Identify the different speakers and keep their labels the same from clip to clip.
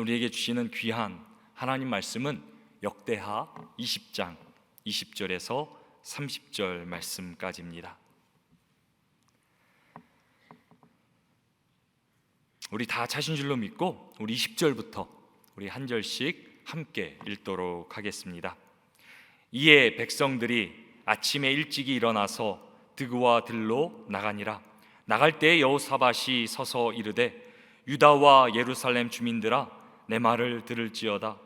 Speaker 1: 우리에게 주시는 귀한 하나님 말씀은 역대하 20장 20절에서 30절 말씀까지입니다. 우리 다 찾은 줄로 믿고 우리 20절부터 우리 한 절씩 함께 읽도록 하겠습니다. 이에 백성들이 아침에 일찍이 일어나서 드그와 들로 나가니라. 나갈 때에 여호사밧이 서서 이르되 유다와 예루살렘 주민들아 내 말을 들을지어다.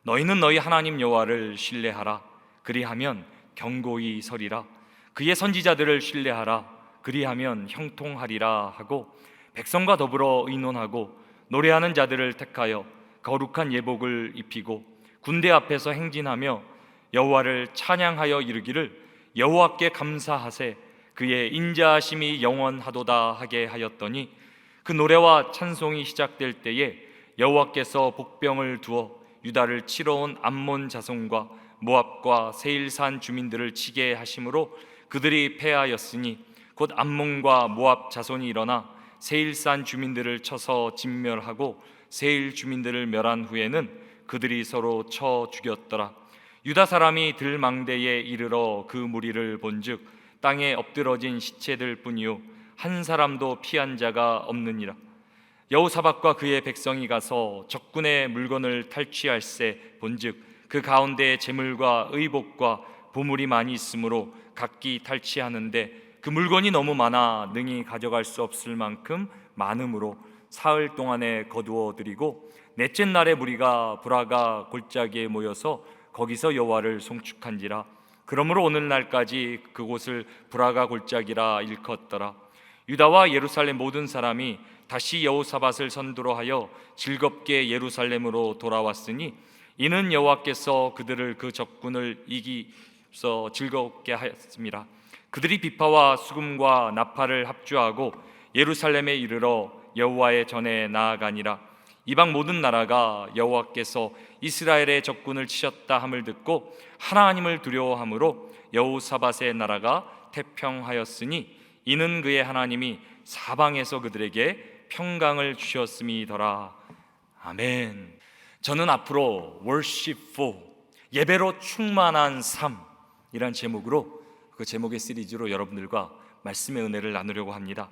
Speaker 1: 너희는 너희 하나님 여호와를 신뢰하라. 그리하면 견고히 서리라. 그의 선지자들을 신뢰하라. 그리하면 형통하리라 하고 백성과 더불어 의논하고 노래하는 자들을 택하여 거룩한 예복을 입히고 군대 앞에서 행진하며 여호와를 찬양하여 이르기를 여호와께 감사하세 그의 인자하심이 영원하도다 하게 하였더니 그 노래와 찬송이 시작될 때에 여호와께서 복병을 두어 유다를 치러 온 암몬 자손과 모압과 세일산 주민들을 치게 하심으로 그들이 패하였으니 곧 암몬과 모압 자손이 일어나 세일산 주민들을 쳐서 진멸하고 세일 주민들을 멸한 후에는 그들이 서로 쳐 죽였더라. 유다 사람이 들망대에 이르러 그 무리를 본즉 땅에 엎드러진 시체들 뿐이요 한 사람도 피한 자가 없느니라. 여호사밧과 그의 백성이 가서 적군의 물건을 탈취할세 본즉 그 가운데 재물과 의복과 보물이 많이 있으므로 각기 탈취하는데 그 물건이 너무 많아 능히 가져갈 수 없을 만큼 많음으로 사흘 동안에 거두어 드리고 넷째 날에 무리가 브라가 골짜기에 모여서 거기서 여호와를 송축한지라. 그러므로 오늘날까지 그곳을 브라가 골짜기라 일컫더라. 유다와 예루살렘 모든 사람이 다시 여호사밧을 선두로 하여 즐겁게 예루살렘으로 돌아왔으니 이는 여호와께서 그들을 그 적군을 이기서 즐겁게 하였습니다. 그들이 비파와 수금과 나팔을 합주하고 예루살렘에 이르러 여호와의 전에 나아가니라. 이방 모든 나라가 여호와께서 이스라엘의 적군을 치셨다 함을 듣고 하나님을 두려워함으로 여호사밧의 나라가 태평하였으니 이는 그의 하나님이 사방에서 그들에게 평강을 주셨음이더라. 아멘. 저는 앞으로 worshipful, 예배로 충만한 삶이란 제목으로 그 제목의 시리즈로 여러분들과 말씀의 은혜를 나누려고 합니다.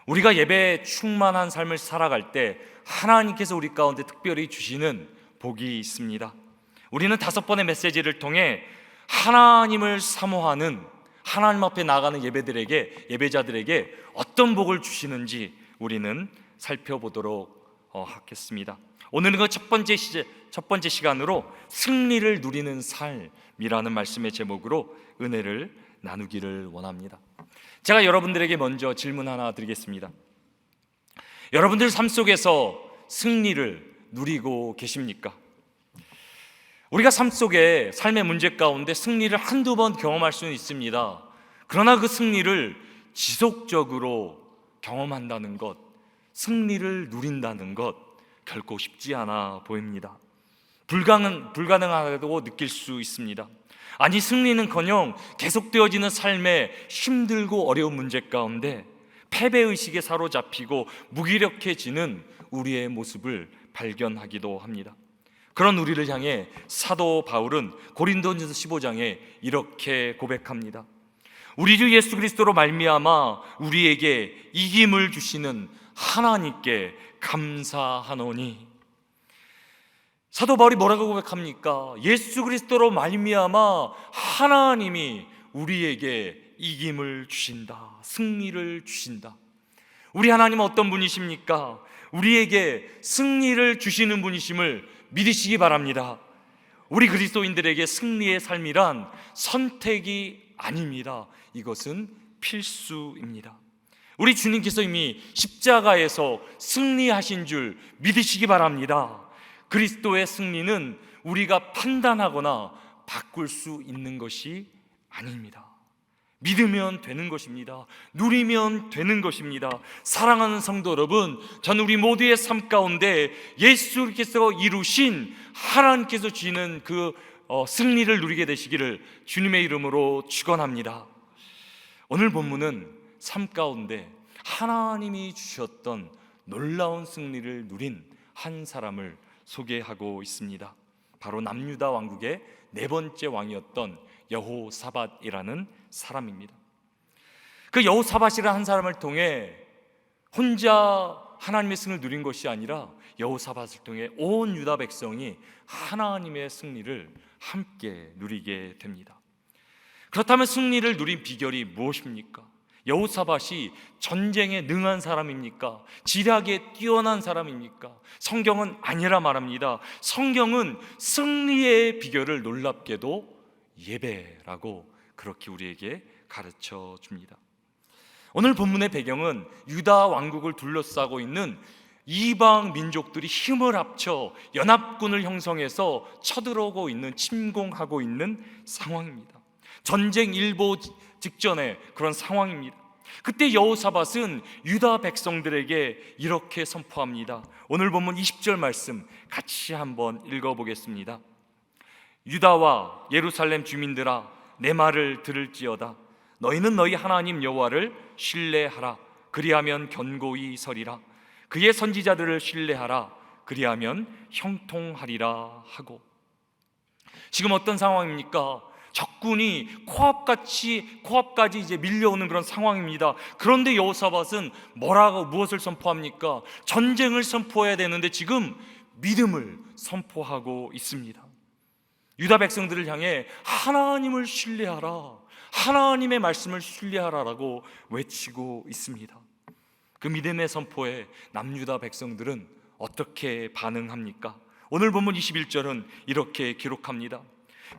Speaker 1: 우리가 예배에 충만한 삶을 살아갈 때 하나님께서 우리 가운데 특별히 주시는 복이 있습니다. 우리는 5번의 메시지를 통해 하나님을 사모하는 하나님 앞에 나가는 예배자들에게 어떤 복을 주시는지 우리는 살펴보도록 하겠습니다. 오늘은 그 첫 번째 시간으로 승리를 누리는 삶이라는 말씀의 제목으로 은혜를 나누기를 원합니다. 제가 여러분들에게 먼저 질문 하나 드리겠습니다. 여러분들 삶 속에서 승리를 누리고 계십니까? 우리가 삶 속에 삶의 문제 가운데 승리를 한두 번 경험할 수는 있습니다. 그러나 그 승리를 지속적으로 경험한다는 것, 승리를 누린다는 것 결코 쉽지 않아 보입니다. 불가능하다고 느낄 수 있습니다. 아니, 승리는커녕 계속되어지는 삶의 힘들고 어려운 문제 가운데 패배의식에 사로잡히고 무기력해지는 우리의 모습을 발견하기도 합니다. 그런 우리를 향해 사도 바울은 고린도전서 15장에 이렇게 고백합니다. 우리 주 예수 그리스도로 말미암아 우리에게 이김을 주시는 하나님께 감사하노니. 사도 바울이 뭐라고 고백합니까? 예수 그리스도로 말미암아 하나님이 우리에게 이김을 주신다, 승리를 주신다. 우리 하나님은 어떤 분이십니까? 우리에게 승리를 주시는 분이심을 믿으시기 바랍니다. 우리 그리스도인들에게 승리의 삶이란 선택이 아닙니다. 이것은 필수입니다. 우리 주님께서 이미 십자가에서 승리하신 줄 믿으시기 바랍니다. 그리스도의 승리는 우리가 판단하거나 바꿀 수 있는 것이 아닙니다. 믿으면 되는 것입니다. 누리면 되는 것입니다. 사랑하는 성도 여러분, 저는 우리 모두의 삶 가운데 예수께서 이루신 하나님께서 주시는 그 승리를 누리게 되시기를 주님의 이름으로 축원합니다. 오늘 본문은 삶 가운데 하나님이 주셨던 놀라운 승리를 누린 한 사람을 소개하고 있습니다. 바로 남유다 왕국의 네 번째 왕이었던 여호사밧이라는 사람입니다. 그 여호사밧이라는 한 사람을 통해 혼자 하나님의 승을 누린 것이 아니라 여호사밧을 통해 온 유다 백성이 하나님의 승리를 함께 누리게 됩니다. 그렇다면 승리를 누린 비결이 무엇입니까? 여호사밧이 전쟁에 능한 사람입니까? 지략에 뛰어난 사람입니까? 성경은 아니라 말합니다. 성경은 승리의 비결을 놀랍게도 예배라고 그렇게 우리에게 가르쳐 줍니다. 오늘 본문의 배경은 유다 왕국을 둘러싸고 있는 이방 민족들이 힘을 합쳐 연합군을 형성해서 쳐들어오고 있는, 침공하고 있는 상황입니다. 전쟁 일보 직전에 그런 상황입니다. 그때 여호사밧은 유다 백성들에게 이렇게 선포합니다. 오늘 본문 20절 말씀 같이 한번 읽어보겠습니다. 유다와 예루살렘 주민들아, 내 말을 들을지어다. 너희는 너희 하나님 여호와를 신뢰하라. 그리하면 견고히 서리라. 그의 선지자들을 신뢰하라. 그리하면 형통하리라 하고. 지금 어떤 상황입니까? 적군이 코앞까지 이제 밀려오는 그런 상황입니다. 그런데 여호사밧은 무엇을 선포합니까? 전쟁을 선포해야 되는데 지금 믿음을 선포하고 있습니다. 유다 백성들을 향해 하나님을 신뢰하라, 하나님의 말씀을 신뢰하라라고 외치고 있습니다. 그 믿음의 선포에 남유다 백성들은 어떻게 반응합니까? 오늘 본문 21절은 이렇게 기록합니다.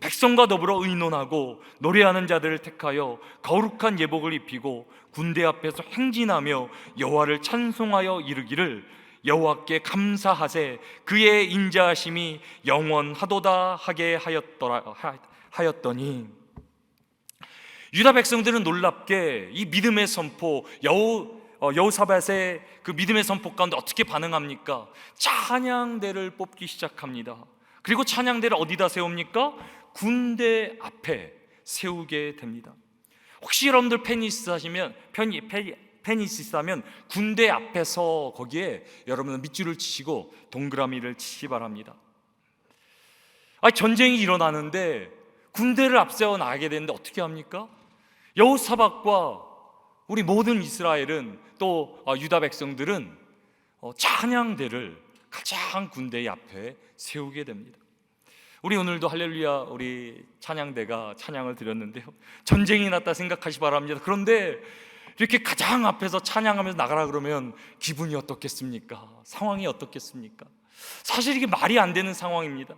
Speaker 1: 백성과 더불어 의논하고 노래하는 자들을 택하여 거룩한 예복을 입히고 군대 앞에서 행진하며 여호와를 찬송하여 이르기를 여호와께 감사하세 그의 인자하심이 영원하도다 하게 하였더니. 유다 백성들은 놀랍게 이 믿음의 선포, 여호사밧의 그 믿음의 선포 가운데 어떻게 반응합니까? 찬양대를 뽑기 시작합니다. 그리고 찬양대를 어디다 세웁니까? 군대 앞에 세우게 됩니다. 혹시 여러분들 팬이 있으시다면 군대 앞에서 거기에 여러분은 밑줄을 치시고 동그라미를 치시 바랍니다. 전쟁이 일어나는데 군대를 앞세워 나가게 되는데 어떻게 합니까? 여호사밧과 우리 모든 이스라엘은 또 유다 백성들은 찬양대를 가장 군대 앞에 세우게 됩니다. 우리 오늘도 할렐루야 우리 찬양대가 찬양을 드렸는데요, 전쟁이 났다 생각하시 바랍니다. 그런데 이렇게 가장 앞에서 찬양하면서 나가라 그러면 기분이 어떻겠습니까? 상황이 어떻겠습니까? 사실 이게 말이 안 되는 상황입니다.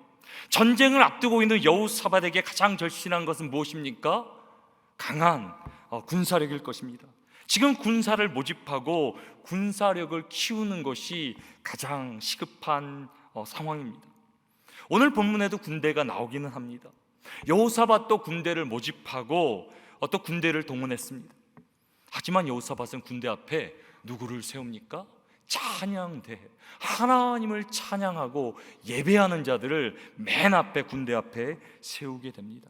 Speaker 1: 전쟁을 앞두고 있는 여호사밧에게 가장 절실한 것은 무엇입니까? 강한 군사력일 것입니다. 지금 군사를 모집하고 군사력을 키우는 것이 가장 시급한 상황입니다. 오늘 본문에도 군대가 나오기는 합니다. 여호사밧도 군대를 모집하고 또 군대를 동원했습니다. 하지만 여호사밧은 군대 앞에 누구를 세웁니까? 찬양대, 하나님을 찬양하고 예배하는 자들을 맨 앞에 군대 앞에 세우게 됩니다.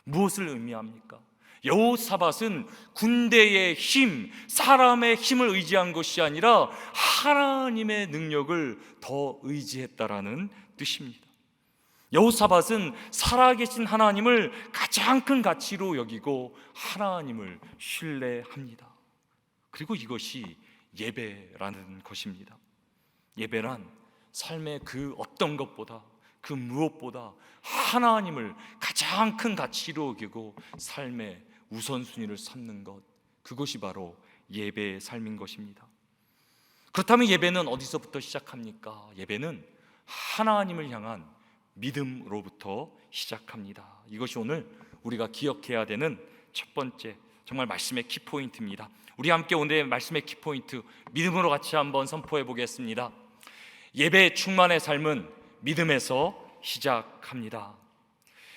Speaker 1: 무엇을 의미합니까? 여호사밧은 군대의 힘, 사람의 힘을 의지한 것이 아니라 하나님의 능력을 더 의지했다라는 뜻입니다. 여호사밧은 살아계신 하나님을 가장 큰 가치로 여기고 하나님을 신뢰합니다. 그리고 이것이 예배라는 것입니다. 예배란 삶의 그 어떤 것보다, 그 무엇보다 하나님을 가장 큰 가치로 여기고 삶의 우선순위를 삼는 것, 그것이 바로 예배의 삶인 것입니다. 그렇다면 예배는 어디서부터 시작합니까? 예배는 하나님을 향한 믿음으로부터 시작합니다. 이것이 오늘 우리가 기억해야 되는 첫 번째 정말 말씀의 키포인트입니다. 우리 함께 오늘의 말씀의 키포인트 믿음으로 같이 한번 선포해 보겠습니다. 예배 충만의 삶은 믿음에서 시작합니다.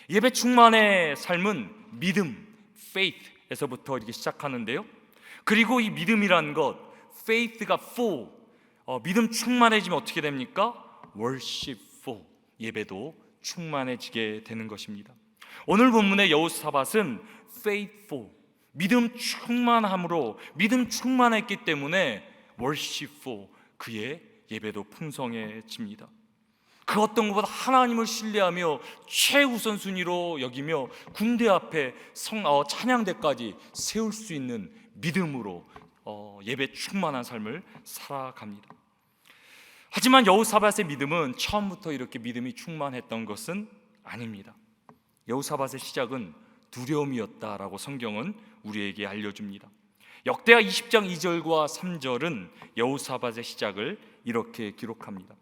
Speaker 1: 예배 충만의 삶은 믿음, faith에서부터 이렇게 시작하는데요, 그리고 이 믿음이란 것, faith가 full, 믿음 충만해지면 어떻게 됩니까? worshipful, 예배도 충만해지게 되는 것입니다. 오늘 본문의 여호사밧은 faithful, 믿음 충만함으로 믿음 충만했기 때문에 worshipful, 그의 예배도 풍성해집니다. 그 어떤 것보다 하나님을 신뢰하며 최우선순위로 여기며 군대 앞에 찬양대까지 세울 수 있는 믿음으로 예배 충만한 삶을 살아갑니다. 하지만 여호사밧의 믿음은 처음부터 이렇게 믿음이 충만했던 것은 아닙니다. 여호사밧의 시작은 두려움이었다라고 성경은 우리에게 알려줍니다. 역대하 20장 2절과 3절은 여호사밧의 시작을 이렇게 기록합니다.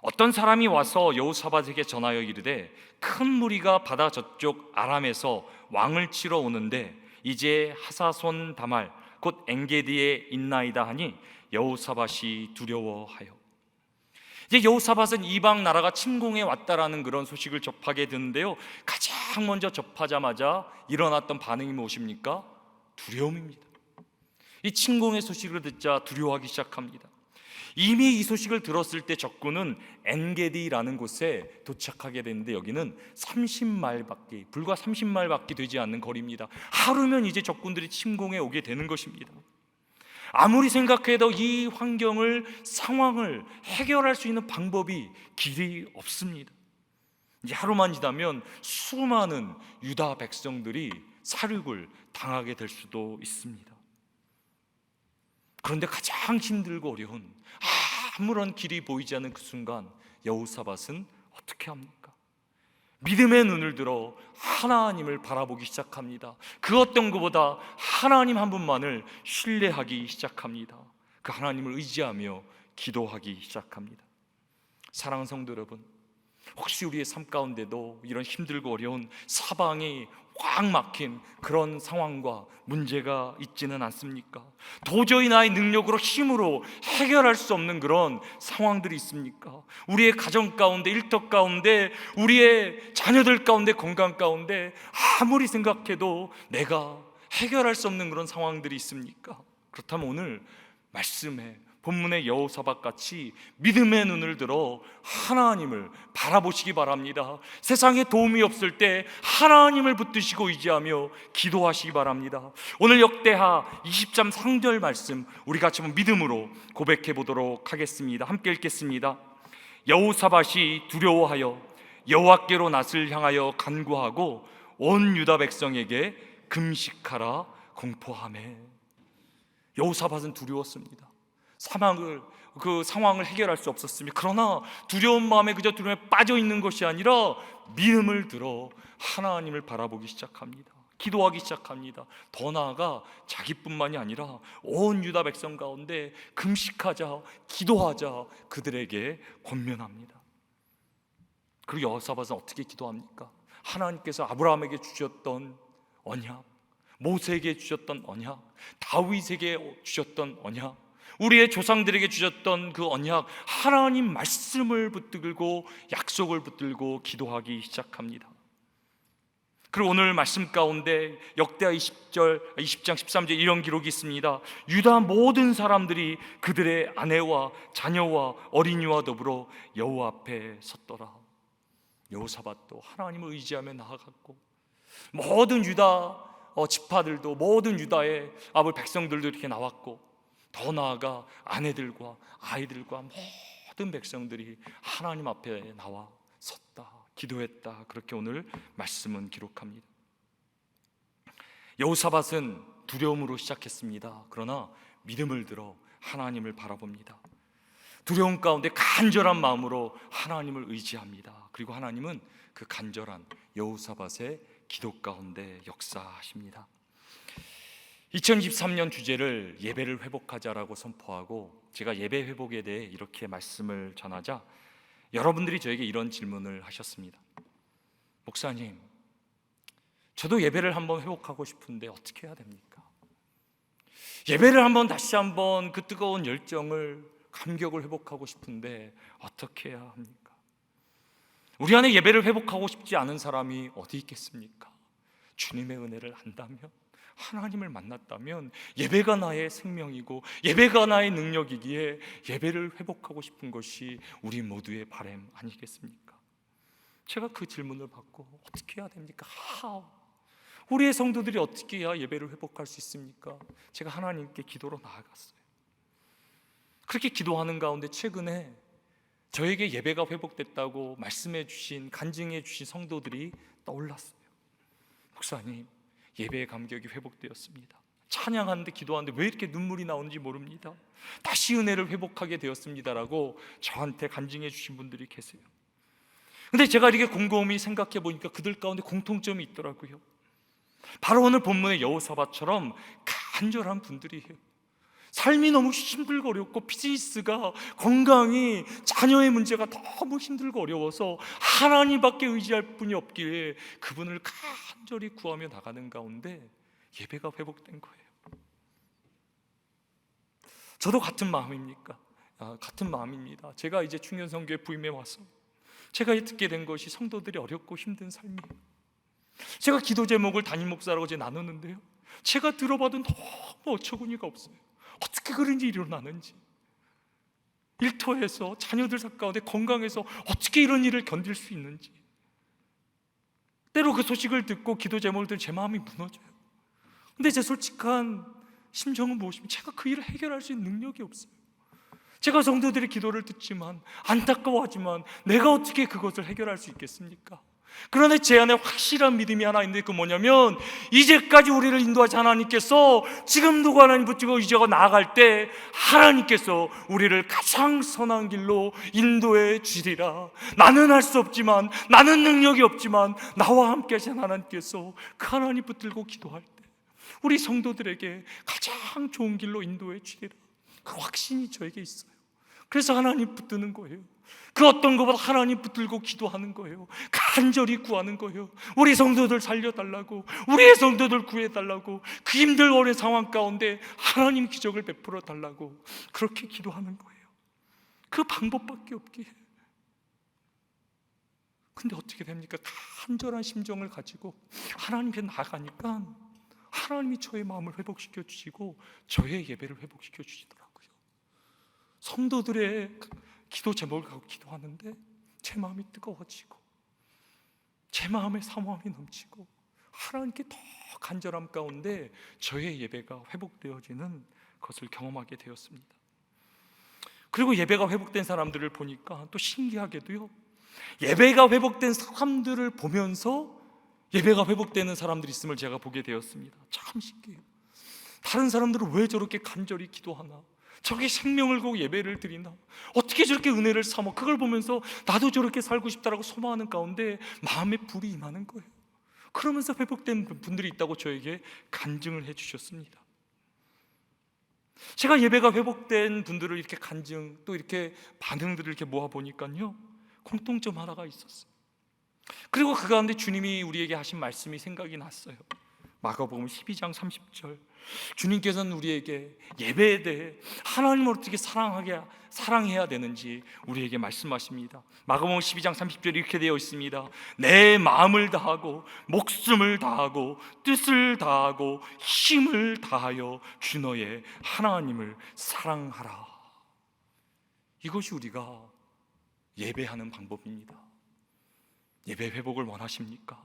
Speaker 1: 어떤 사람이 와서 여호사밧에게 전하여 이르되 큰 무리가 바다 저쪽 아람에서 왕을 치러 오는데 이제 하사손 다말 곧 엔게디에 있나이다 하니 여호사밧이 두려워하여. 이제 여호사밧은 이방 나라가 침공해 왔다라는 그런 소식을 접하게 되는데요, 가장 먼저 접하자마자 일어났던 반응이 무엇입니까? 두려움입니다. 이 침공의 소식을 듣자 두려워하기 시작합니다. 이미 이 소식을 들었을 때 적군은 엔게디라는 곳에 도착하게 되는데 여기는 30마일밖에, 불과 30마일밖에 되지 않는 거리입니다. 하루면 이제 적군들이 침공해 오게 되는 것입니다. 아무리 생각해도 이 상황을 해결할 수 있는 방법이 길이 없습니다. 이제 하루만 지나면 수많은 유다 백성들이 살육을 당하게 될 수도 있습니다. 그런데 가장 힘들고 어려운 아무런 길이 보이지 않는 그 순간 여호사밧은 어떻게 합니까? 믿음의 눈을 들어 하나님을 바라보기 시작합니다. 그 어떤 것보다 하나님 한 분만을 신뢰하기 시작합니다. 그 하나님을 의지하며 기도하기 시작합니다. 사랑하는 성도 여러분, 혹시 우리의 삶 가운데도 이런 힘들고 어려운 사방이 꽉 막힌 그런 상황과 문제가 있지는 않습니까? 도저히 나의 능력으로 힘으로 해결할 수 없는 그런 상황들이 있습니까? 우리의 가정 가운데, 일터 가운데, 우리의 자녀들 가운데, 건강 가운데 아무리 생각해도 내가 해결할 수 없는 그런 상황들이 있습니까? 그렇다면 오늘 말씀에 본문의 여호사밧 같이 믿음의 눈을 들어 하나님을 바라보시기 바랍니다. 세상에 도움이 없을 때 하나님을 붙드시고 의지하며 기도하시기 바랍니다. 오늘 역대하 20장 3절 말씀 우리 같이 한번 믿음으로 고백해 보도록 하겠습니다. 함께 읽겠습니다. 여호사밧이 두려워하여 여호와께로 낯을 향하여 간구하고 온 유다 백성에게 금식하라 공포하매. 여호사밧은 두려웠습니다. 그 상황을 해결할 수 없었습니다. 그러나 두려운 마음에 그저 두려움에 빠져 있는 것이 아니라 믿음을 들어 하나님을 바라보기 시작합니다. 기도하기 시작합니다. 더 나아가 자기뿐만이 아니라 온 유다 백성 가운데 금식하자, 기도하자 그들에게 권면합니다. 그리고 여호사밧은 어떻게 기도합니까? 하나님께서 아브라함에게 주셨던 언약, 모세에게 주셨던 언약, 다윗에게 주셨던 언약, 우리의 조상들에게 주셨던 그 언약, 하나님 말씀을 붙들고 약속을 붙들고 기도하기 시작합니다. 그리고 오늘 말씀 가운데 역대하 20장 13절 이런 기록이 있습니다. 유다 모든 사람들이 그들의 아내와 자녀와 어린이와 더불어 여호와 앞에 섰더라. 여호사밧도 하나님을 의지하며 나아갔고 모든 유다 지파들도, 모든 유다의 백성들도 이렇게 나왔고, 더 나아가 아내들과 아이들과 모든 백성들이 하나님 앞에 나와 섰다, 기도했다. 그렇게 오늘 말씀은 기록합니다. 여호사밧은 두려움으로 시작했습니다. 그러나 믿음을 들어 하나님을 바라봅니다. 두려움 가운데 간절한 마음으로 하나님을 의지합니다. 그리고 하나님은 그 간절한 여호사밧의 기도 가운데 역사하십니다. 2023년 주제를 예배를 회복하자라고 선포하고, 제가 예배 회복에 대해 이렇게 말씀을 전하자 여러분들이 저에게 이런 질문을 하셨습니다. 목사님, 저도 예배를 한번 회복하고 싶은데 어떻게 해야 됩니까? 예배를 다시 한번 그 뜨거운 열정을, 감격을 회복하고 싶은데 어떻게 해야 합니까? 우리 안에 예배를 회복하고 싶지 않은 사람이 어디 있겠습니까? 주님의 은혜를 안다면, 하나님을 만났다면 예배가 나의 생명이고 예배가 나의 능력이기에 예배를 회복하고 싶은 것이 우리 모두의 바람 아니겠습니까? 제가 그 질문을 받고 어떻게 해야 됩니까? 우리의 성도들이 어떻게 해야 예배를 회복할 수 있습니까? 제가 하나님께 기도로 나아갔어요. 그렇게 기도하는 가운데 최근에 저에게 예배가 회복됐다고 말씀해 주신, 간증해 주신 성도들이 떠올랐어요. 목사님, 예배의 감격이 회복되었습니다. 찬양하는데, 기도하는데 왜 이렇게 눈물이 나오는지 모릅니다. 다시 은혜를 회복하게 되었습니다라고 저한테 간증해 주신 분들이 계세요. 근데 제가 이렇게 곰곰이 생각해 보니까 그들 가운데 공통점이 있더라고요. 바로 오늘 본문의 여호사밧처럼 간절한 분들이에요. 삶이 너무 힘들고 어렵고, 비즈니스가, 건강이, 자녀의 문제가 너무 힘들고 어려워서 하나님밖에 의지할 분이 없기에 그분을 간절히 구하며 나가는 가운데 예배가 회복된 거예요. 저도 같은 마음입니까? 같은 마음입니다. 제가 이제 충현성교회 부임해 와서 제가 듣게 된 것이 성도들이 어렵고 힘든 삶이에요. 제가 기도 제목을 담임 목사라고 이제 나누는데요, 제가 들어봐도 너무 어처구니가 없어요. 어떻게 그런 일이 일어나는지, 일터에서 자녀들 가운데 건강해서 어떻게 이런 일을 견딜 수 있는지, 때로 그 소식을 듣고 기도 제목을 들으면 제 마음이 무너져요. 근데 제 솔직한 심정은 무엇이면 제가 그 일을 해결할 수 있는 능력이 없어요. 제가 성도들의 기도를 듣지만, 안타까워하지만 내가 어떻게 그것을 해결할 수 있겠습니까? 그런데 제 안에 확실한 믿음이 하나 있는데, 그 뭐냐면, 이제까지 우리를 인도하신 하나님께서 지금도 하나님 붙들고 의지하고 나아갈 때 하나님께서 우리를 가장 선한 길로 인도해 주리라. 나는 할 수 없지만, 나는 능력이 없지만 나와 함께 하신 하나님께서 그 하나님 붙들고 기도할 때 우리 성도들에게 가장 좋은 길로 인도해 주리라. 그 확신이 저에게 있어요. 그래서 하나님 붙드는 거예요. 그 어떤 것보다 하나님 붙들고 기도하는 거예요. 간절히 구하는 거예요. 우리 성도들 살려달라고, 우리의 성도들 구해달라고, 그 힘들고 어려운 상황 가운데 하나님 기적을 베풀어 달라고 그렇게 기도하는 거예요. 그 방법밖에 없기에. 근데 어떻게 됩니까? 간절한 심정을 가지고 하나님께 나아가니까 하나님이 저의 마음을 회복시켜 주시고 저의 예배를 회복시켜 주시더라고요. 성도들의 기도 제목을 갖고 기도하는데 제 마음이 뜨거워지고, 제 마음에 사모함이 넘치고, 하나님께 더 간절함 가운데 저의 예배가 회복되어지는 것을 경험하게 되었습니다. 그리고 예배가 회복된 사람들을 보니까 또 신기하게도요, 예배가 회복된 사람들을 보면서 예배가 회복되는 사람들이 있음을 제가 보게 되었습니다. 참 신기해요. 다른 사람들은 왜 저렇게 간절히 기도하나, 저렇게 생명을 걸고 예배를 드리나, 어떻게 저렇게 은혜를 삼아, 그걸 보면서 나도 저렇게 살고 싶다라고 소망하는 가운데 마음에 불이 임하는 거예요. 그러면서 회복된 분들이 있다고 저에게 간증을 해주셨습니다. 제가 예배가 회복된 분들을 이렇게 간증, 또 이렇게 반응들을 이렇게 모아보니까요, 공통점 하나가 있었어요. 그리고 그 가운데 주님이 우리에게 하신 말씀이 생각이 났어요. 마가복음 12장 30절, 주님께서는 우리에게 예배에 대해 하나님을 어떻게 사랑해야 되는지 우리에게 말씀하십니다. 마가복음 12장 30절 이렇게 되어 있습니다. 내 마음을 다하고 목숨을 다하고 뜻을 다하고 힘을 다하여 주 너의 하나님을 사랑하라. 이것이 우리가 예배하는 방법입니다. 예배 회복을 원하십니까?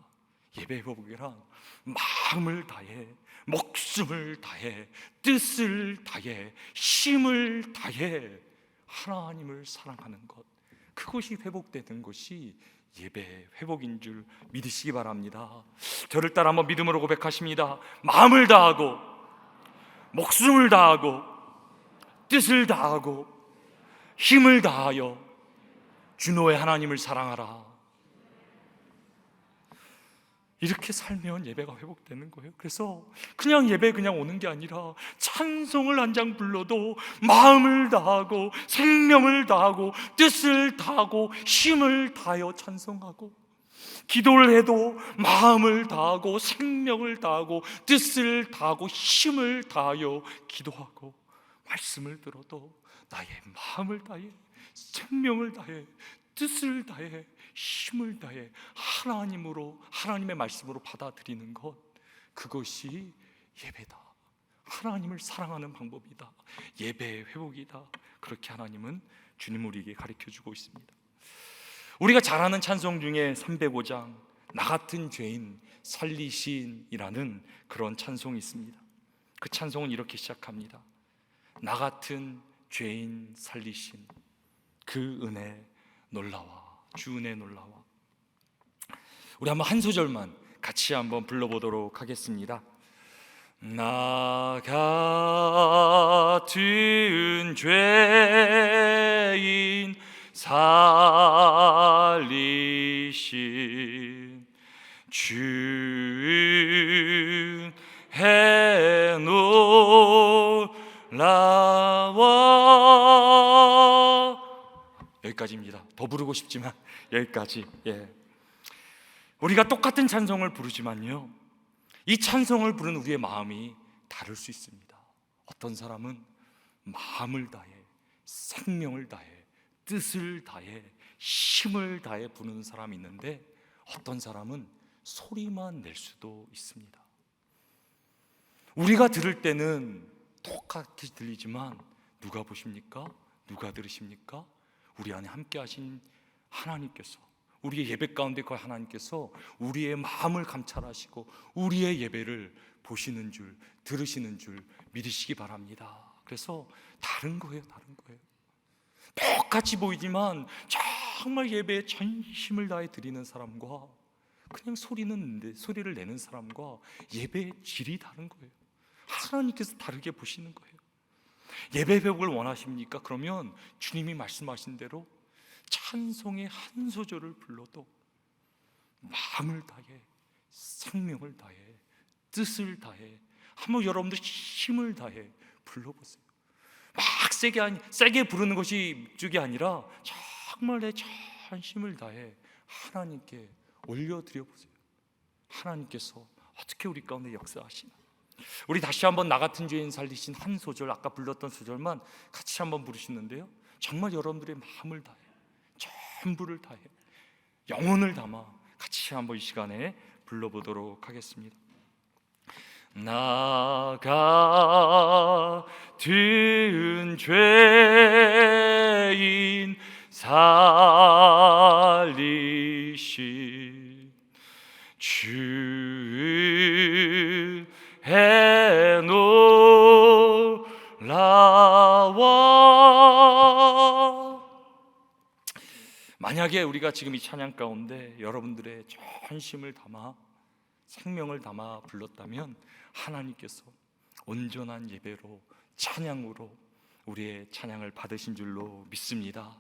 Speaker 1: 예배 회복이란 마음을 다해, 목숨을 다해, 뜻을 다해, 힘을 다해 하나님을 사랑하는 것, 그것이 회복되는 것이 예배 회복인 줄 믿으시기 바랍니다. 저를 따라 한번 믿음으로 고백하십니다. 마음을 다하고, 목숨을 다하고, 뜻을 다하고, 힘을 다하여 주 너의 하나님을 사랑하라. 이렇게 살면 예배가 회복되는 거예요. 그래서 그냥 예배 그냥 오는 게 아니라 찬송을 한 장 불러도 마음을 다하고 생명을 다하고 뜻을 다하고 힘을 다하여 찬송하고, 기도를 해도 마음을 다하고 생명을 다하고 뜻을 다하고 힘을 다하여 기도하고, 말씀을 들어도 나의 마음을 다해 생명을 다해 뜻을 다해 힘을 다해 하나님의 말씀으로 받아들이는 것, 그것이 예배다. 하나님을 사랑하는 방법이다. 예배의 회복이다. 그렇게 하나님은 주님 우리에게 가르쳐주고 있습니다. 우리가 잘 아는 찬송 중에 305장 나 같은 죄인 살리신이라는 그런 찬송이 있습니다. 그 찬송은 이렇게 시작합니다. 나 같은 죄인 살리신 그 은혜 놀라와. 주 은혜 놀라와. 우리 한번 한 소절만 같이 한번 불러보도록 하겠습니다. 나 같은 죄인 살리신 주 은혜 놀라와. 여기까지입니다. 더 부르고 싶지만 여기까지. 우리가 똑같은 찬송을 부르지만요, 이 찬송을 부르는 우리의 마음이 다를 수 있습니다. 어떤 사람은 마음을 다해, 생명을 다해, 뜻을 다해, 힘을 다해 부르는 사람이 있는데, 어떤 사람은 소리만 낼 수도 있습니다. 우리가 들을 때는 똑같이 들리지만 누가 보십니까? 누가 들으십니까? 우리 안에 함께 하신 하나님께서, 우리의 예배 가운데 그 하나님께서 우리의 마음을 감찰하시고 우리의 예배를 보시는 줄, 들으시는 줄 믿으시기 바랍니다. 그래서 다른 거예요. 똑같이 보이지만 정말 예배에 전심을 다해 드리는 사람과 그냥 소리를 내는 사람과 예배의 질이 다른 거예요. 하나님께서 다르게 보시는 거예요. 예배 회복을 원하십니까? 그러면 주님이 말씀하신 대로 찬송의 한 소절을 불러도 마음을 다해, 생명을 다해, 뜻을 다해, 한번 여러분들 힘을 다해 불러보세요. 막 세게 부르는 것이 목적이 아니라 정말 내 전심을 다해 하나님께 올려드려보세요. 하나님께서 어떻게 우리 가운데 역사하시나. 우리 다시 한번 나 같은 죄인 살리신 한 소절, 아까 불렀던 소절만 같이 한번 부르시는데요, 정말 여러분들의 마음을 다해, 전부를 다해, 영혼을 담아 같이 한번 이 시간에 불러보도록 하겠습니다. 나 같은 죄인 살리신 주 은혜 놀라와. 만약에 우리가 지금 이 찬양 가운데 여러분들의 전심을 담아, 생명을 담아 불렀다면 하나님께서 온전한 예배로, 찬양으로 우리의 찬양을 받으신 줄로 믿습니다.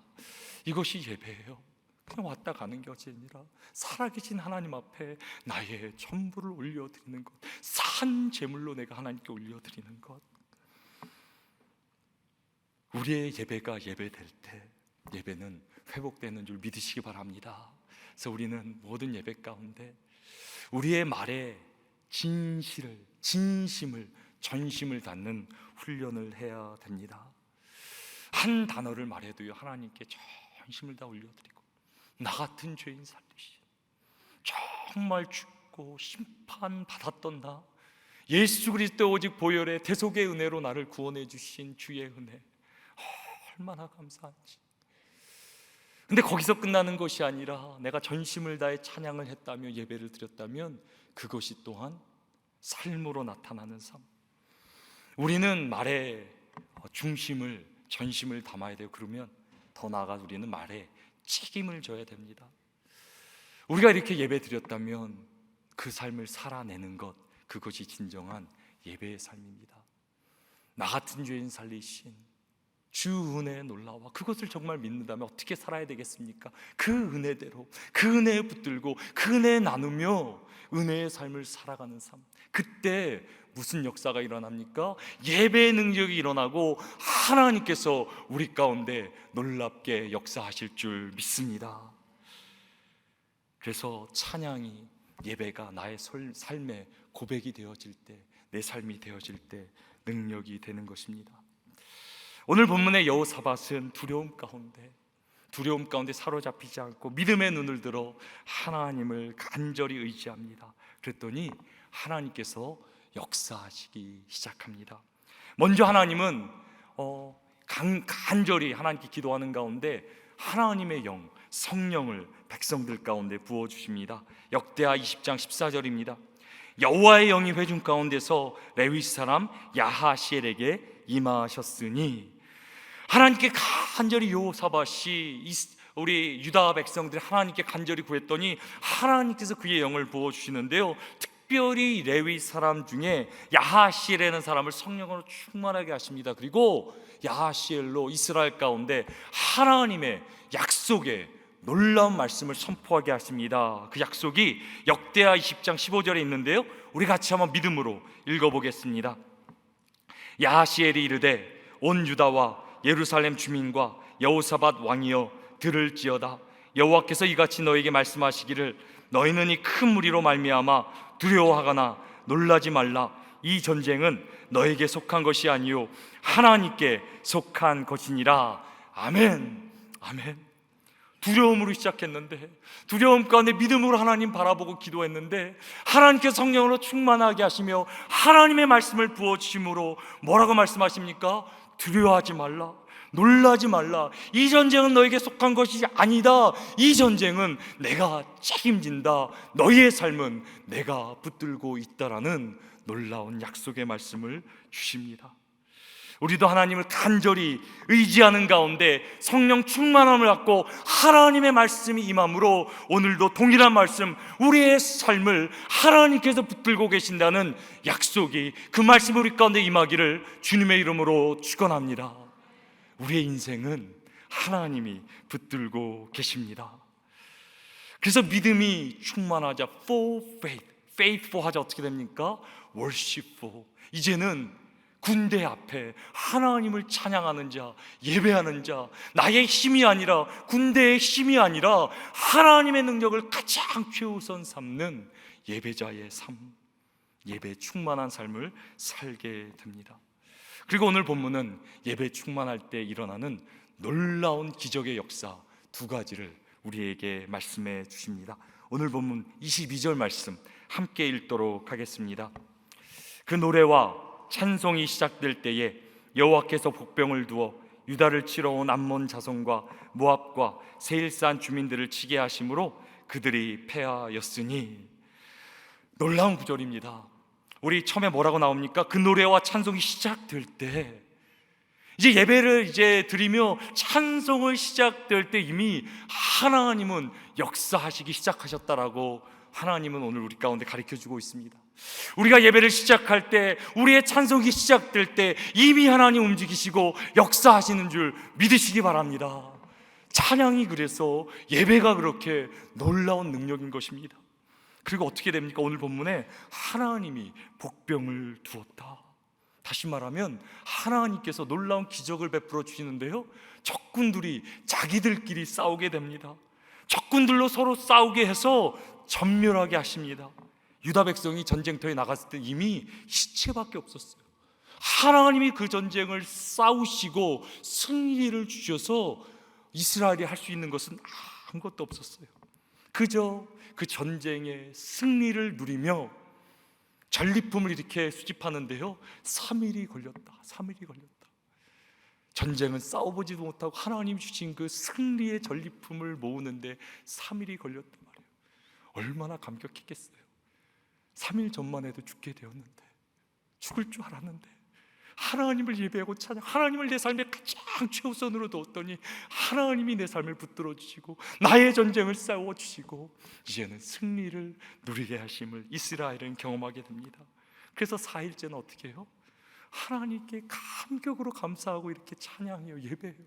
Speaker 1: 이것이 예배예요. 그냥 왔다 가는 것이 아니라 살아계신 하나님 앞에 나의 전부를 올려드리는 것, 산 제물로 내가 하나님께 올려드리는 것. 우리의 예배가 예배될 때 예배는 회복되는 줄 믿으시기 바랍니다. 그래서 우리는 모든 예배 가운데 우리의 말에 진심을, 전심을 갖는 훈련을 해야 됩니다. 한 단어를 말해도요, 하나님께 전심을 다 올려드리고, 나 같은 죄인 살리신, 정말 죽고 심판받았던 나, 예수 그리스도 오직 보혈의 대속의 은혜로 나를 구원해 주신 주의 은혜, 얼마나 감사한지. 근데 거기서 끝나는 것이 아니라 내가 전심을 다해 찬양을 했다며 예배를 드렸다면 그것이 또한 삶으로 나타나는 삶. 우리는 말에 중심을, 전심을 담아야 돼요. 그러면 더 나아가 우리는 말에 책임을 져야 됩니다. 우리가 이렇게 예배 드렸다면 그 삶을 살아내는 것, 그것이 진정한 예배의 삶입니다. 나 같은 죄인 살리신 주 은혜에 놀라와. 그것을 정말 믿는다면 어떻게 살아야 되겠습니까? 그 은혜대로, 그 은혜에 붙들고 그 은혜에 나누며 은혜의 삶을 살아가는 삶. 그때 무슨 역사가 일어납니까? 예배의 능력이 일어나고 하나님께서 우리 가운데 놀랍게 역사하실 줄 믿습니다. 그래서 찬양이, 예배가 나의 삶의 고백이 되어질 때, 내 삶이 되어질 때 능력이 되는 것입니다. 오늘 본문의 여호사밧은 두려움 가운데 사로잡히지 않고 믿음의 눈을 들어 하나님을 간절히 의지합니다. 그랬더니 하나님께서 역사하시기 시작합니다. 먼저 하나님은 간절히 하나님께 기도하는 가운데 하나님의 영, 성령을 백성들 가운데 부어주십니다. 역대하 20장 14절입니다. 여호와의 영이 회중 가운데서 레위 사람 야하시엘에게 임하셨으니, 하나님께 간절히 여호사밧이 우리 유다 백성들이 하나님께 간절히 구했더니 하나님께서 그의 영을 부어주시는데요, 특별히 레위 사람 중에 야하시엘이라는 사람을 성령으로 충만하게 하십니다. 그리고 야하시엘로 이스라엘 가운데 하나님의 약속의 놀라운 말씀을 선포하게 하십니다. 그 약속이 역대하 20장 15절에 있는데요, 우리 같이 한번 믿음으로 읽어보겠습니다. 야하시엘이 이르되 온 유다와 예루살렘 주민과 여호사밧 왕이여 들을지어다. 여호와께서 이같이 너에게 말씀하시기를 너희는 이 큰 무리로 말미암아 두려워하거나 놀라지 말라. 이 전쟁은 너에게 속한 것이 아니요 하나님께 속한 것이니라. 아멘. 아멘. 두려움으로 시작했는데, 두려움 가운데 믿음으로 하나님 바라보고 기도했는데 하나님께서 성령으로 충만하게 하시며 하나님의 말씀을 부어주심으로 뭐라고 말씀하십니까? 두려워하지 말라, 놀라지 말라. 이 전쟁은 너에게 속한 것이 아니다. 이 전쟁은 내가 책임진다. 너희의 삶은 내가 붙들고 있다라는 놀라운 약속의 말씀을 주십니다. 우리도 하나님을 간절히 의지하는 가운데 성령 충만함을 갖고 하나님의 말씀이 임함으로 오늘도 동일한 말씀, 우리의 삶을 하나님께서 붙들고 계신다는 약속이, 그 말씀이 우리 가운데 임하기를 주님의 이름으로 축원합니다. 우리의 인생은 하나님이 붙들고 계십니다. 그래서 믿음이 충만하자 for faith, faithful 하자 어떻게 됩니까? worshipful. 이제는 군대 앞에 하나님을 찬양하는 자, 예배하는 자, 나의 힘이 아니라, 군대의 힘이 아니라 하나님의 능력을 가장 최우선 삼는 예배자의 삶, 예배 충만한 삶을 살게 됩니다. 그리고 오늘 본문은 예배 충만할 때 일어나는 놀라운 기적의 역사 두 가지를 우리에게 말씀해 주십니다. 오늘 본문 22절 말씀 함께 읽도록 하겠습니다. 그 노래와 찬송이 시작될 때에 여호와께서 복병을 두어 유다를 치러 온 암몬 자손과 모압과 세일산 주민들을 치게 하심으로 그들이 패하였으니. 놀라운 구절입니다. 우리 처음에 뭐라고 나옵니까? 그 노래와 찬송이 시작될 때, 이제 예배를 이제 드리며 찬송을 시작될 때 이미 하나님은 역사하시기 시작하셨다라고 하나님은 오늘 우리 가운데 가르쳐주고 있습니다. 우리가 예배를 시작할 때, 우리의 찬송이 시작될 때 이미 하나님 움직이시고 역사하시는 줄 믿으시기 바랍니다. 찬양이 그래서, 예배가 그렇게 놀라운 능력인 것입니다. 그리고 어떻게 됩니까? 오늘 본문에 하나님이 복병을 두었다. 다시 말하면 하나님께서 놀라운 기적을 베풀어 주시는데요, 적군들이 자기들끼리 싸우게 됩니다. 적군들로 서로 싸우게 해서 전멸하게 하십니다. 유다 백성이 전쟁터에 나갔을 때 이미 시체밖에 없었어요. 하나님이 그 전쟁을 싸우시고 승리를 주셔서 이스라엘이 할 수 있는 것은 아무것도 없었어요. 그저 그 전쟁의 승리를 누리며 전리품을 이렇게 수집하는데요, 3일이 걸렸다. 3일이 걸렸다. 전쟁은 싸워보지도 못하고 하나님 주신 그 승리의 전리품을 모으는데 3일이 걸렸단 말이에요. 얼마나 감격했겠어요. 3일 전만 해도 죽게 되었는데, 죽을 줄 알았는데 하나님을 예배하고 찬양, 하나님을 내 삶의 가장 최우선으로 두었더니 하나님이 내 삶을 붙들어 주시고 나의 전쟁을 싸워 주시고 이제는 승리를 누리게 하심을 이스라엘은 경험하게 됩니다. 그래서 4일째는 어떻게 해요? 하나님께 감격으로 감사하고 이렇게 찬양해요. 예배해요.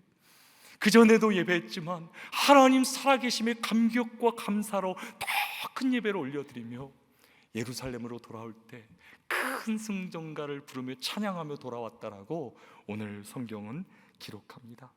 Speaker 1: 그전에도 예배했지만 하나님 살아계심의 감격과 감사로 더 큰 예배를 올려드리며 예루살렘으로 돌아올 때 큰 승전가를 부르며 찬양하며 돌아왔다라고 오늘 성경은 기록합니다.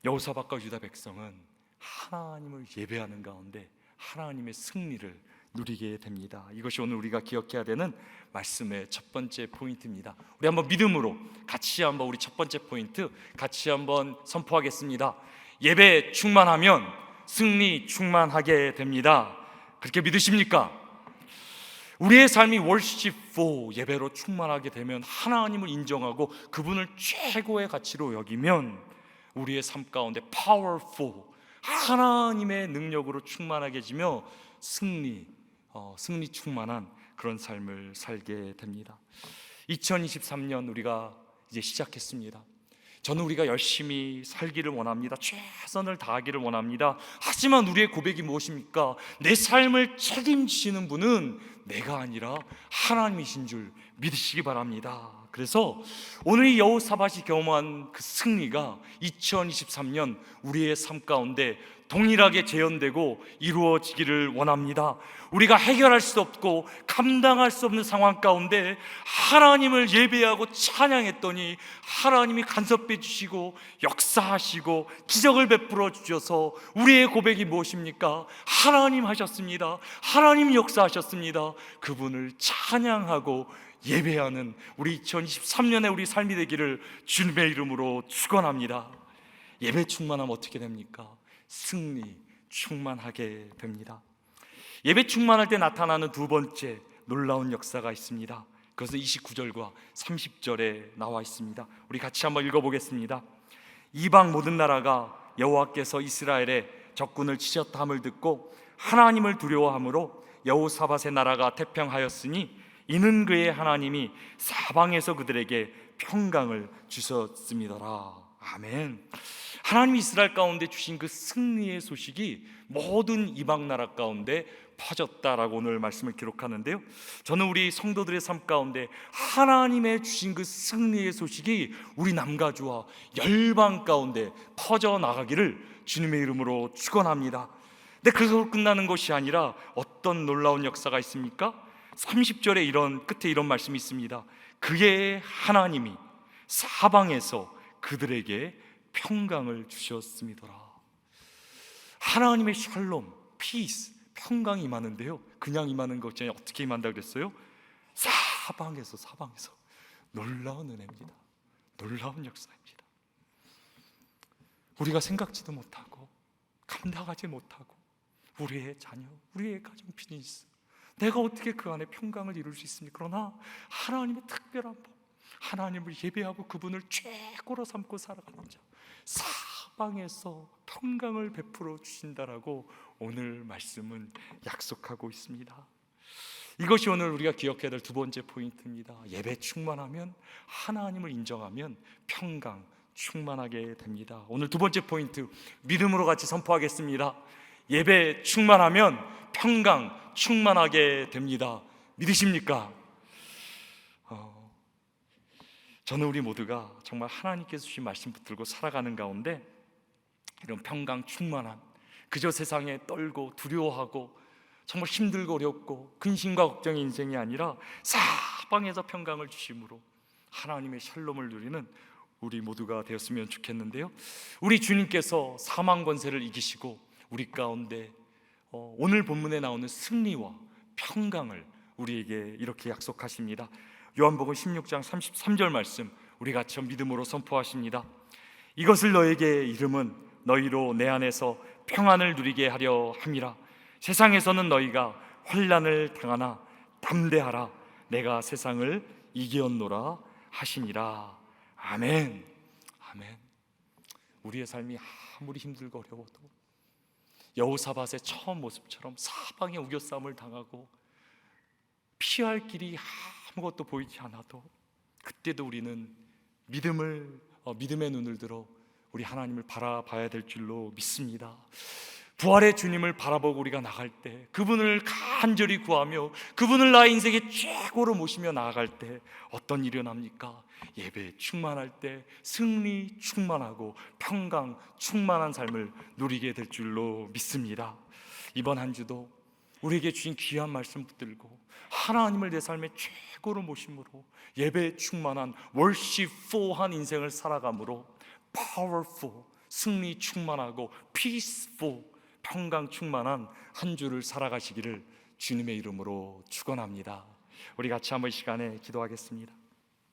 Speaker 1: 여호사밧과 유다 백성은 하나님을 예배하는 가운데 하나님의 승리를 누리게 됩니다. 이것이 오늘 우리가 기억해야 되는 말씀의 첫 번째 포인트입니다. 우리 한번 믿음으로 같이 한번 우리 첫 번째 포인트 같이 한번 선포하겠습니다. 예배 충만하면 승리 충만하게 됩니다. 그렇게 믿으십니까? 우리의 삶이 worshipful, 예배로 충만하게 되면, 하나님을 인정하고 그분을 최고의 가치로 여기면 우리의 삶 가운데 powerful, 하나님의 능력으로 충만하게 지며 승리 충만한 그런 삶을 살게 됩니다. 2023년 우리가 이제 시작했습니다. 저는 우리가 열심히 살기를 원합니다. 최선을 다하기를 원합니다. 하지만 우리의 고백이 무엇입니까? 내 삶을 책임지시는 분은 내가 아니라 하나님이신 줄 믿으시기 바랍니다. 그래서 오늘 이 여호사밧이 경험한 그 승리가 2023년 우리의 삶 가운데 동일하게 재현되고 이루어지기를 원합니다. 우리가 해결할 수 없고 감당할 수 없는 상황 가운데 하나님을 예배하고 찬양했더니 하나님이 간섭해 주시고 역사하시고 기적을 베풀어 주셔서 우리의 고백이 무엇입니까? 하나님 하셨습니다. 하나님 역사하셨습니다. 그분을 찬양하고 예배하는 우리 2023년의 우리 삶이 되기를 주님의 이름으로 축원합니다. 예배 충만하면 어떻게 됩니까? 승리 충만하게 됩니다. 예배 충만할 때 나타나는 두 번째 놀라운 역사가 있습니다. 그것은 29절과 30절에 나와 있습니다. 우리 같이 한번 읽어보겠습니다. 이방 모든 나라가 여호와께서 이스라엘의 적군을 치셨다 함을 듣고 하나님을 두려워함으로 여호사밧의 나라가 태평하였으니 이는 그의 하나님이 사방에서 그들에게 평강을 주셨음이더라. 아멘. 하나님이 이스라엘 가운데 주신 그 승리의 소식이 모든 이방 나라 가운데 퍼졌다라고 오늘 말씀을 기록하는데요, 저는 우리 성도들의 삶 가운데 하나님의 주신 그 승리의 소식이 우리 남가주와 열방 가운데 퍼져나가기를 주님의 이름으로 축원합니다. 근데 그것으로 끝나는 것이 아니라 어떤 놀라운 역사가 있습니까? 30절에 끝에 이런 말씀이 있습니다. 그의 하나님이 사방에서 그들에게 평강을 주셨음이더라. 하나님의 샬롬, 피스, 평강이 임하는데요, 그냥 임하는 것이 아니라 어떻게 임한다 그랬어요? 사방에서 놀라운 은혜입니다. 놀라운 역사입니다. 우리가 생각지도 못하고 감당하지 못하고 우리의 자녀, 우리의 가정 비즈니스, 내가 어떻게 그 안에 평강을 이룰 수 있습니까? 그러나 하나님의 특별한 법, 하나님을 예배하고 그분을 최고로 삼고 살아가는 자, 사방에서 평강을 베풀어 주신다라고 오늘 말씀은 약속하고 있습니다. 이것이 오늘 우리가 기억해야 될 두 번째 포인트입니다. 예배 충만하면, 하나님을 인정하면 평강 충만하게 됩니다. 오늘 두 번째 포인트, 믿음으로 같이 선포하겠습니다. 예배 충만하면 평강 충만하게 됩니다. 믿으십니까? 저는 우리 모두가 정말 하나님께서 주신 말씀 붙들고 살아가는 가운데 이런 평강 충만한, 그저 세상에 떨고 두려워하고 정말 힘들고 어렵고 근심과 걱정의 인생이 아니라 사방에서 평강을 주심으로 하나님의 샬롬을 누리는 우리 모두가 되었으면 좋겠는데요, 우리 주님께서 사망 권세를 이기시고 우리 가운데 오늘 본문에 나오는 승리와 평강을 우리에게 이렇게 약속하십니다. 요한복음 16장 33절 말씀, 우리 같이 믿음으로 선포하십니다. 이것을 너에게 이름은 너희로 내 안에서 평안을 누리게 하려 함이라. 세상에서는 너희가 환난을 당하나 담대하라. 내가 세상을 이기었노라 하시니라. 아멘. 아멘. 우리의 삶이 아무리 힘들고 어려워도 여호사밧의 처음 모습처럼 사방에 우겨싸움을 당하고 피할 길이 아무것도 보이지 않아도 그때도 우리는 믿음의 눈을 들어 우리 하나님을 바라봐야 될 줄로 믿습니다. 부활의 주님을 바라보고 우리가 나갈 때, 그분을 간절히 구하며 그분을 나의 인생의 최고로 모시며 나아갈 때 어떤 일이 일어납니까? 예배 충만할 때 승리 충만하고 평강 충만한 삶을 누리게 될 줄로 믿습니다. 이번 한 주도 우리에게 주신 귀한 말씀 붙들고 하나님을 내 삶의 최고로 모심으로 예배 충만한 worshipful한 인생을 살아감으로 powerful, 승리 충만하고 peaceful, 평강 충만한 한 주를 살아가시기를 주님의 이름으로 축원합니다. 우리 같이 한번 이 시간에 기도하겠습니다.